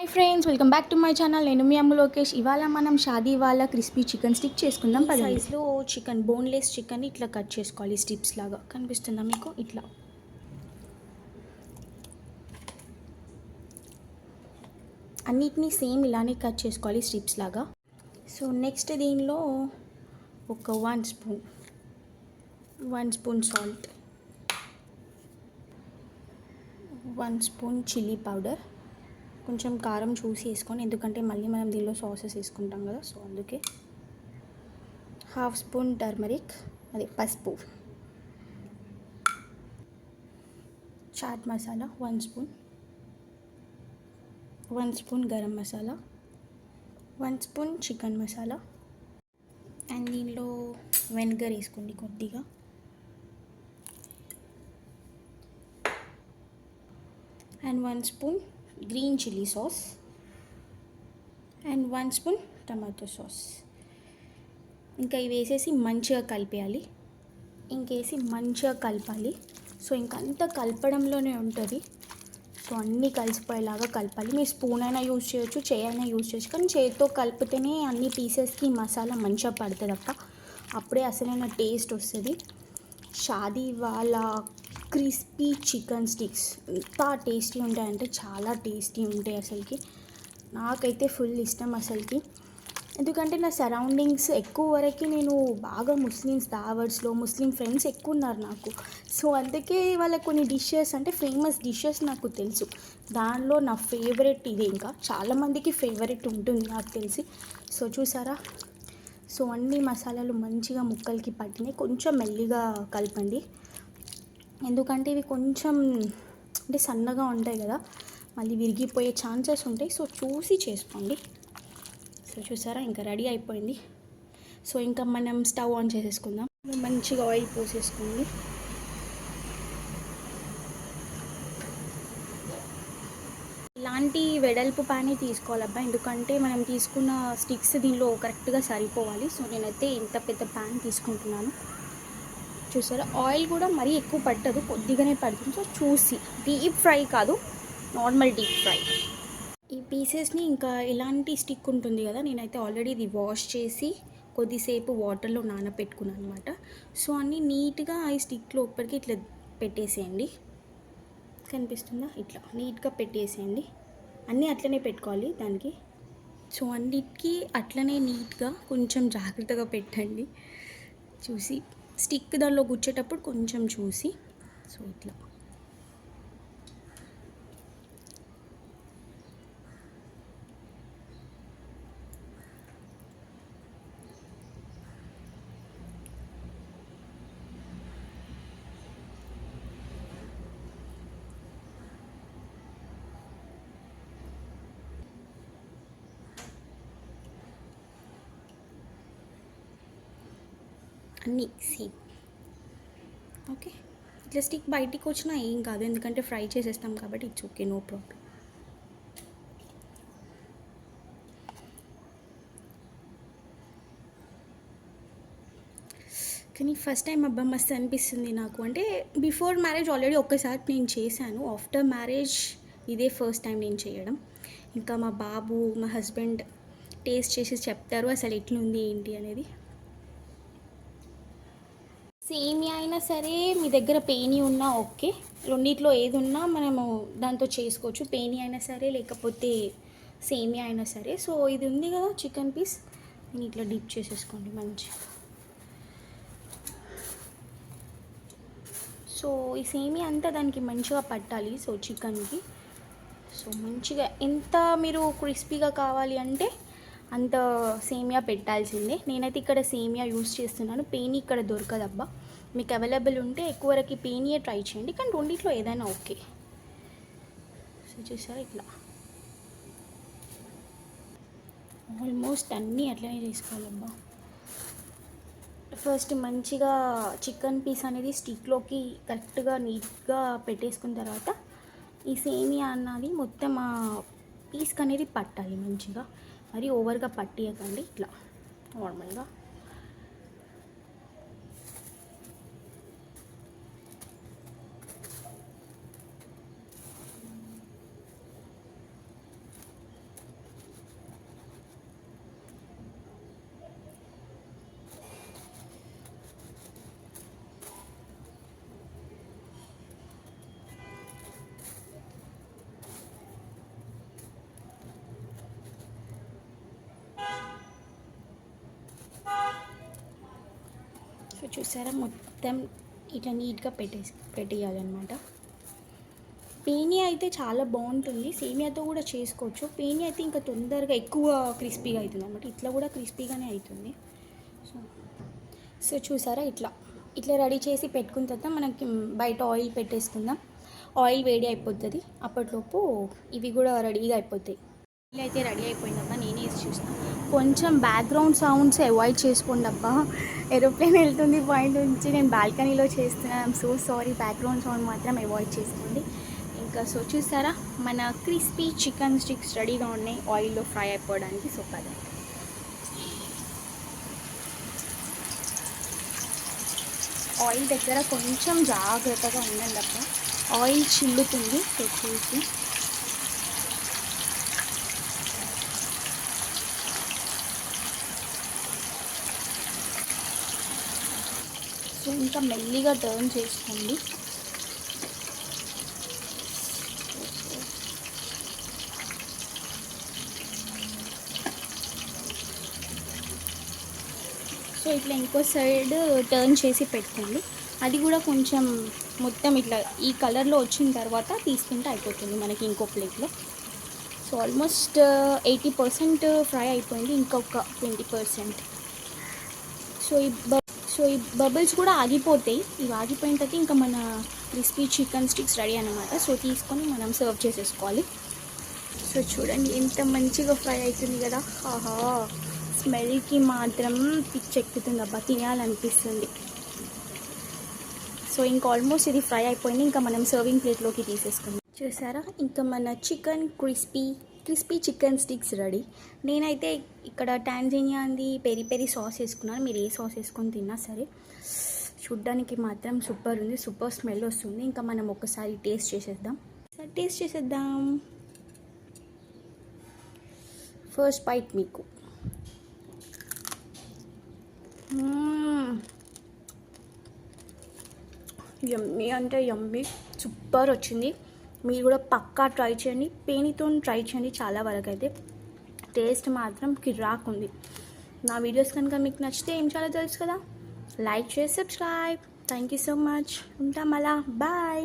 Hi friends, welcome back to my channel. నేను మీ అమ్ము లోకేష్. ఇవాళ మనం షాదీ వాళ్ళ క్రిస్పీ చికెన్ స్టిక్ చేసుకుందాం. ఈ సైజ్లో చికెన్, బోన్లెస్ చికెన్ ఇట్లా కట్ చేసుకోవాలి. స్ట్రిప్స్ లాగా కనిపిస్తుందా మీకు? ఇట్లా అన్నిటినీ సేమ్ ఇలానే కట్ చేసుకోవాలి స్ట్రిప్స్ లాగా. సో నెక్స్ట్ దీనిలో ఒక 1 spoon salt, 1 spoon chilli powder, కొంచెం కారం చూసి వేసుకొని, ఎందుకంటే మళ్ళీ మనం దీనిలో సాసెస్ వేసుకుంటాం కదా, సో అందుకే. 1/2 స్పూన్ టర్మరిక్, అదే పసుపు. Chaat masala 1 spoon, 1 spoon garam masala, 1 spoon chicken masala. And దీనిలో వెనిగర్ వేసుకోండి కొద్దిగా. And 1 spoon green chilli sauce and 1 spoon tomato sauce. ఇంకా ఇవి వేసేసి మంచిగా కలిపేయాలి. ఇంకేసి మంచిగా కలపాలి. సో ఇంకంతా కలపడంలోనే ఉంటుంది. సో అన్నీ కలిసిపోయేలాగా కలపాలి. మీరు స్పూన్ అయినా యూజ్ చేయొచ్చు, చేయి అయినా యూజ్ చేయొచ్చు, కానీ చేతితో కలిపితేనే అన్ని పీసెస్కి మసాలా మంచిగా పడుతుంది అక్క. అప్పుడే అసలైన టేస్ట్ వస్తుంది. షాదీ వాళ్ళ క్రిస్పీ చికెన్ స్టిక్స్ ఎంత టేస్టీ ఉంటాయంటే చాలా టేస్టీ ఉంటాయి అసలుకి. నాకైతే ఫుల్ ఇష్టం అసలుకి. ఎందుకంటే నా సరౌండింగ్స్ ఎక్కువ వరకు నేను బాగా ముస్లిమ్స్ దావర్స్లో ముస్లిం ఫ్రెండ్స్ ఎక్కువ ఉన్నారు నాకు. సో అందుకే వాళ్ళ కొన్ని డిషెస్ అంటే ఫేమస్ డిషెస్ నాకు తెలుసు. దానిలో నా ఫేవరెట్ ఇది. ఇంకా చాలామందికి ఫేవరెట్ ఉంటుంది నాకు తెలిసి. సో చూసారా, సో అన్ని మసాలాలు మంచిగా ముక్కలకి పట్టినాయి. కొంచెం మెల్లిగా కలపండి, ఎందుకంటే ఇవి కొంచెం అంటే సన్నగా ఉంటాయి కదా, మళ్ళీ విరిగిపోయే ఛాన్సెస్ ఉంటాయి. సో చూసి చేసుకోండి. సో చూసారా, ఇంకా రెడీ అయిపోయింది. సో ఇంకా మనం స్టవ్ ఆన్ చేసేసుకుందాం. మంచిగా ఆయిల్ పోసేసుకోండి. ఇలాంటి వెడల్పు ప్యానే తీసుకోవాలబ్బా, ఎందుకంటే మనం తీసుకున్న స్టిక్స్ దీనిలో కరెక్ట్గా సరిపోవాలి. సో నేనైతే ఇంత పెద్ద ప్యాన్ తీసుకుంటున్నాను. చూసారా, ఆయిల్ కూడా మరీ ఎక్కువ పట్టదు, కొద్దిగానే పడుతుంది. సో చూసి, డీప్ ఫ్రై కాదు, నార్మల్ డీప్ ఫ్రై. ఈ పీసెస్ని ఇంకా ఇలాంటి స్టిక్ ఉంటుంది కదా, నేనైతే ఆల్రెడీ ఇది వాష్ చేసి కొద్దిసేపు వాటర్లో నానబెట్టుకున్నాను అనమాట. సో అన్నీ నీట్గా ఈ స్టిక్ లోపలికి ఇట్లా పెట్టేసేయండి. కనిపిస్తుందా? ఇట్లా నీట్గా పెట్టేసేయండి. అన్నీ అట్లనే పెట్టుకోవాలి దానికి. సో అన్నిటికీ అట్లనే నీట్గా కొంచెం జాగ్రత్తగా పెట్టండి. చూసి స్టిక్ దానిలో గుచ్చేటప్పుడు కొంచెం చూసి. సో ఇట్లా అన్నీ సేమ్. ఓకే, ఇట్లా స్టిక్ బయటికి వచ్చినా ఏం కాదు, ఎందుకంటే ఫ్రై చేసేస్తాం కాబట్టి ఇట్స్ ఓకే, నో ప్రాబ్లం. కానీ ఫస్ట్ టైం అబ్బా మస్తు అనిపిస్తుంది నాకు. అంటే బిఫోర్ మ్యారేజ్ ఆల్రెడీ ఒక్కసారి నేను చేశాను, ఆఫ్టర్ మ్యారేజ్ ఇదే ఫస్ట్ టైం నేను చేయడం. ఇంకా మా బాబు, మా హస్బెండ్ టేస్ట్ చేసి చెప్తారు అసలు ఎట్లుంది ఏంటి అనేది. సేమియా అయినా సరే, మీ దగ్గర పేని ఉన్నా ఓకే, రెండిట్లో ఏది ఉన్నా మనము దాంతో చేసుకోవచ్చు. పేని అయినా సరే, లేకపోతే సేమియా అయినా సరే. సో ఇది ఉంది కదా చికెన్ పీస్, నేను ఇట్లా డిప్ చేసేసుకోండి మంచిగా. సో ఈ సేమియా అంతా దానికి మంచిగా పట్టాలి, సో చికెన్కి. సో మంచిగా ఎంత మీరు క్రిస్పీగా కావాలి అంటే అంత సేమియా పెట్టాల్సిందే. నేనైతే ఇక్కడ సేమియా యూస్ చేస్తున్నాను, పేని ఇక్కడ దొరకదబ్బా. మీకు అవైలబుల్ ఉంటే ఎక్కువ వరకు పేనియే ట్రై చేయండి, కానీ రెండిట్లో ఏదైనా ఓకే. సో చూసారా, ఇట్లా ఆల్మోస్ట్ అన్నీ అట్లనే చేసుకోవాలబ్బా. ఫస్ట్ మంచిగా చికెన్ పీస్ అనేది స్టిక్లోకి కరెక్ట్గా నీట్గా పెట్టేసుకున్న తర్వాత ఈ సేమియా అన్నది మొత్తం ఆ పీస్కి అనేది పట్టాలి మంచిగా. మరి ఓవర్గా పట్టియకండి, ఇట్లా నార్మల్గా. చూసారా మొత్తం ఇట్లా నీట్గా పెట్టేయాలన్నమాట. పేనియా అయితే చాలా బాగుంటుంది, సేమియాతో కూడా చేసుకోవచ్చు. పేనియా అయితే ఇంకా తొందరగా ఎక్కువ క్రిస్పీగా అవుతుంది అనమాట, ఇట్లా కూడా క్రిస్పీగానే అవుతుంది. సో చూసారా ఇట్లా రెడీ చేసి పెట్టుకున్న తర్వాత మనకి బయట ఆయిల్ పెట్టేసుకుందాం. ఆయిల్ వేడి అయిపోతుంది, అప్పట్లోపు ఇవి కూడా రెడీగా అయిపోతాయి. ఆయిల్ అయితే రెడీ అయిపోయిందబ్బా, నేనే వేసి చూస్తాను. కొంచెం బ్యాక్గ్రౌండ్ సౌండ్స్ అవాయిడ్ చేసుకోండి అబ్బా, ఏరోప్లేన్ వెళ్తుంది పాయింట్ నుంచి, నేను బాల్కనీలో చేస్తున్నాను. సో సారీ, బ్యాక్గ్రౌండ్ సౌండ్ మాత్రం అవాయిడ్ చేసుకోండి. ఇంకా సో చూసారా మన క్రిస్పీ చికెన్ స్టిక్స్ రెడీగా ఉన్నాయి ఆయిల్లో ఫ్రై అయిపోవడానికి. సో కదా ఆయిల్ దగ్గర కొంచెం జాగ్రత్తగా ఉండండి అబ్బా, ఆయిల్ చిల్లుతుంది. సో చూసి సో ఇంకా మెల్లిగా టర్న్ చేసుకోండి. సో ఇట్లా ఇంకో సైడ్ టర్న్ చేసి పెట్టుకోండి. అది కూడా కొంచెం మొత్తం ఇట్లా ఈ కలర్లో వచ్చిన తర్వాత తీసుకుంటే అయిపోతుంది మనకి ఇంకో ప్లేట్లో. సో ఆల్మోస్ట్ 80% ఫ్రై అయిపోయింది, ఇంకొక 20%. సో ఈ బబుల్స్ కూడా ఆగిపోతాయి. ఇవి ఆగిపోయిన తర్వాత ఇంకా మన క్రిస్పీ చికెన్ స్టిక్స్ రెడీ అనమాట. సో తీసుకొని మనం సర్వ్ చేసేసుకోవాలి. సో చూడండి ఎంత మంచిగా ఫ్రై అవుతుంది కదా, ఆహా స్మెల్కి మాత్రం పిచ్చెక్కుతుంది అబ్బా, తినాలనిపిస్తుంది. సో ఇంకా ఆల్మోస్ట్ ఇది ఫ్రై అయిపోయింది, ఇంకా మనం సర్వింగ్ ప్లేట్లోకి తీసేసుకుందాం. చూసారా ఇంకా మన క్రిస్పీ చికెన్ స్టిక్స్ రెడీ. నేనైతే ఇక్కడ టాంజానియా అంది పెరి పెరి సాస్ వేసుకున్నాను, మీరు ఏ సాస్ వేసుకొని తిన్నా సరే. చూడ్డానికి మాత్రం సూపర్ ఉంది, సూపర్ స్మెల్ వస్తుంది. ఇంకా మనం ఒకసారి టేస్ట్ చేసేద్దాం. ఫస్ట్ బైట్ మీకు. యమ్మీ అంటే యమ్మీ, సూపర్ వచ్చింది. మీరు కూడా పక్కా ట్రై చేయండి, పేనితో ట్రై చేయండి. చాలా వరకు అయితే టేస్ట్ మాత్రం కిరాక్ ఉంది. నా వీడియోస్ కనుక మీకు నచ్చితే ఏం చాలా తెలుసు కదా, లైక్ చేసి subscribe. Thank you so much. ఉంటాం అలా, బాయ్.